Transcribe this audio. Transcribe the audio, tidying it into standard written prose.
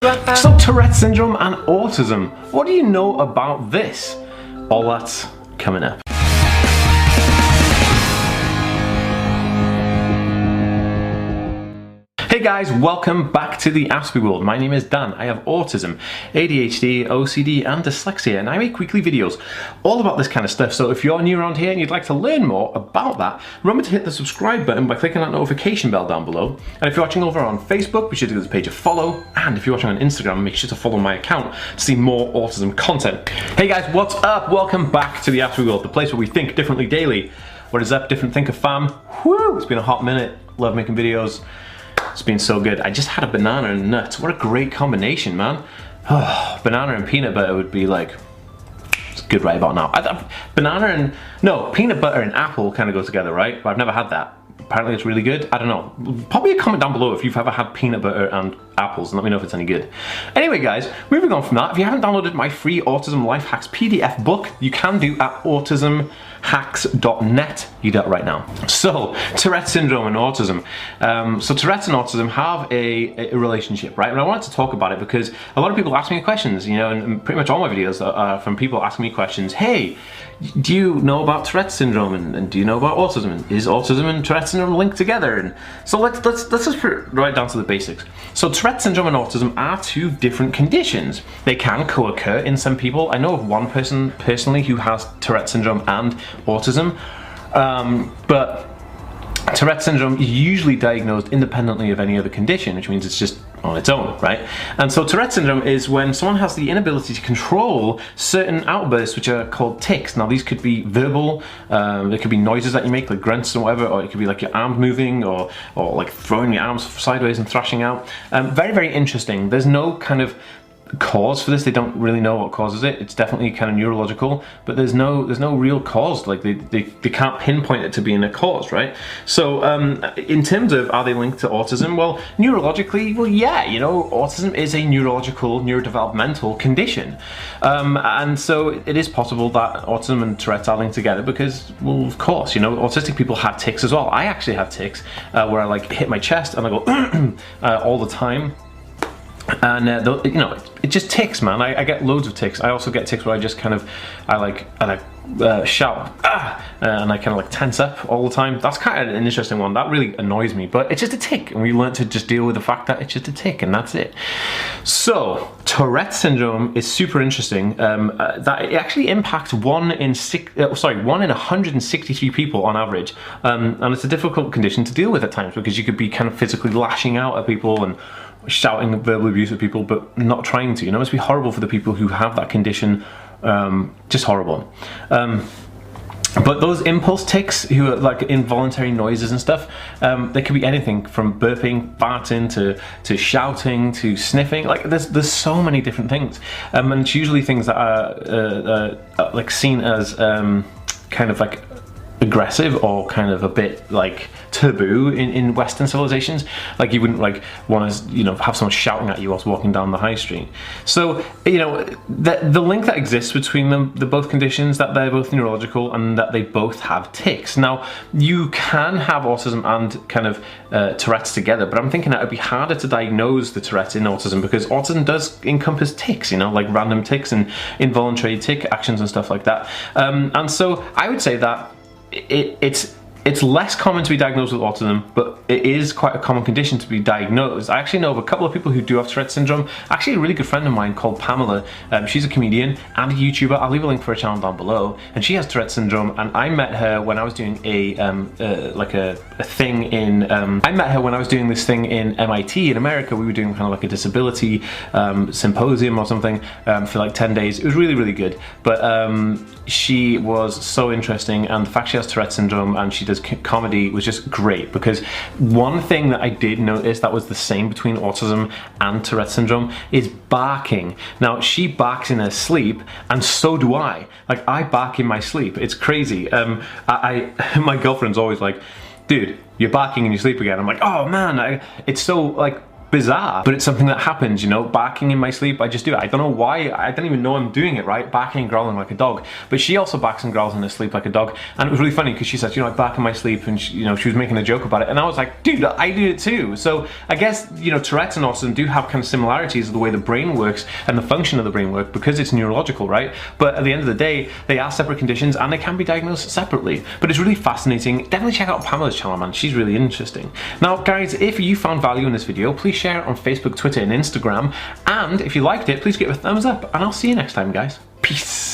So Tourette syndrome and autism, what do you know about this? All that's coming up. Hey guys, welcome back to the Aspie world. My name is Dan. I have autism, ADHD, OCD and dyslexia, and I make weekly videos all about this kind of stuff. So if you're new around here and you'd like to learn more about that, remember to hit the subscribe button by clicking that notification bell down below. And if you're watching over on Facebook, be sure to give this page a follow. And if you're watching on Instagram, make sure to follow my account to see more autism content. Hey guys, what's up? Welcome back to the Aspie world, the place where we think differently daily. What is up, Different Thinker fam? Woo! It's been a hot minute. Love making videos. It's been so good. I just had a banana and nuts. What a great combination, man. Oh, banana and peanut butter would be like, it's good right about now. Peanut butter and apple kind of go together, right? But I've never had that. Apparently it's really good. I don't know. Probably a comment down below if you've ever had peanut butter and apples and let me know if it's any good. Anyway guys, moving on from that, if you haven't downloaded my free Autism Life Hacks PDF book, you can do at autismhacks.net. You do it right now. So, Tourette syndrome and autism. So Tourette and autism have a relationship, right? And I wanted to talk about it because a lot of people ask me questions, you know, and pretty much all my videos are from people asking me questions. Hey, do you know about Tourette syndrome and do you know about autism? And is autism and Tourette syndrome linked together? And so let's just put it right down to the basics. So Tourette syndrome and autism are two different conditions. They can co-occur in some people. I know of one person personally who has Tourette syndrome and autism, but Tourette syndrome is usually diagnosed independently of any other condition, which means it's just on its own, right? And so Tourette syndrome is when someone has the inability to control certain outbursts which are called tics. Now these could be verbal, there could be noises that you make like grunts and whatever, or it could be like your arms moving or like throwing your arms sideways and thrashing out. Very, very interesting. There's no kind of cause for this. They don't really know what causes it. It's definitely kind of neurological, but there's no real cause. Like they can't pinpoint it to being a cause, right? So in terms of are they linked to autism? Well, neurologically, well, yeah, you know, autism is a neurological, neurodevelopmental condition, and so it is possible that autism and Tourette's are linked together because, well, of course, you know, autistic people have tics as well. I actually have tics where I like hit my chest and I go all the time. And you know, it just tics, man. I get loads of tics. I also get tics where I just kind of, I shout, and I kind of like tense up all the time. That's kind of an interesting one. That really annoys me, but it's just a tic, and we learn to just deal with the fact that it's just a tic, and that's it. So Tourette syndrome is super interesting. That it actually impacts 1 in 163 people on average, and it's a difficult condition to deal with at times because you could be kind of physically lashing out at people and shouting verbal abuse at people, but not trying to. You know, it must be horrible for the people who have that condition. Just horrible. But those impulse tics, who are like involuntary noises and stuff, they could be anything from burping, farting, to shouting, to sniffing. Like there's so many different things, and it's usually things that are like seen as kind of like aggressive or kind of a bit like taboo in Western civilizations. Like you wouldn't like want to, you know, have someone shouting at you whilst walking down the high street. So, you know, the link that exists between them, the both conditions, that they're both neurological and that they both have tics. Now, you can have autism and kind of Tourette's together, but I'm thinking that it'd be harder to diagnose the Tourette's in autism because autism does encompass tics, you know, like random tics and involuntary tic actions and stuff like that. And so I would say that it's less common to be diagnosed with autism, but it is quite a common condition to be diagnosed. I actually know of a couple of people who do have Tourette syndrome. Actually, a really good friend of mine called Pamela. She's a comedian and a YouTuber. I'll leave a link for her channel down below. And she has Tourette syndrome. And I met her when I was doing a thing in. I met her when I was doing this thing in MIT in America. We were doing kind of like a disability symposium or something for like 10 days. It was really, really good. But she was so interesting, and the fact she has Tourette syndrome and she does comedy was just great, because one thing that I did notice that was the same between autism and Tourette syndrome is barking. Now, she barks in her sleep, and so do I. Like, I bark in my sleep. It's crazy. My girlfriend's always like, dude, you're barking in your sleep again. I'm like, oh man, it's so like, bizarre, but it's something that happens, you know, barking in my sleep, I just do it. I don't know why, I don't even know I'm doing it, right? Barking and growling like a dog. But she also barks and growls in her sleep like a dog. And it was really funny because she said, you know, I bark in my sleep, and she, you know, she was making a joke about it. And I was like, dude, I do it too. So I guess, you know, Tourette's and autism do have kind of similarities of the way the brain works and the function of the brain work, because it's neurological, right? But at the end of the day, they are separate conditions and they can be diagnosed separately. But it's really fascinating. Definitely check out Pamela's channel, man. She's really interesting. Now, guys, if you found value in this video, please share it on Facebook, Twitter, and Instagram. And if you liked it, please give it a thumbs up. And I'll see you next time, guys. Peace.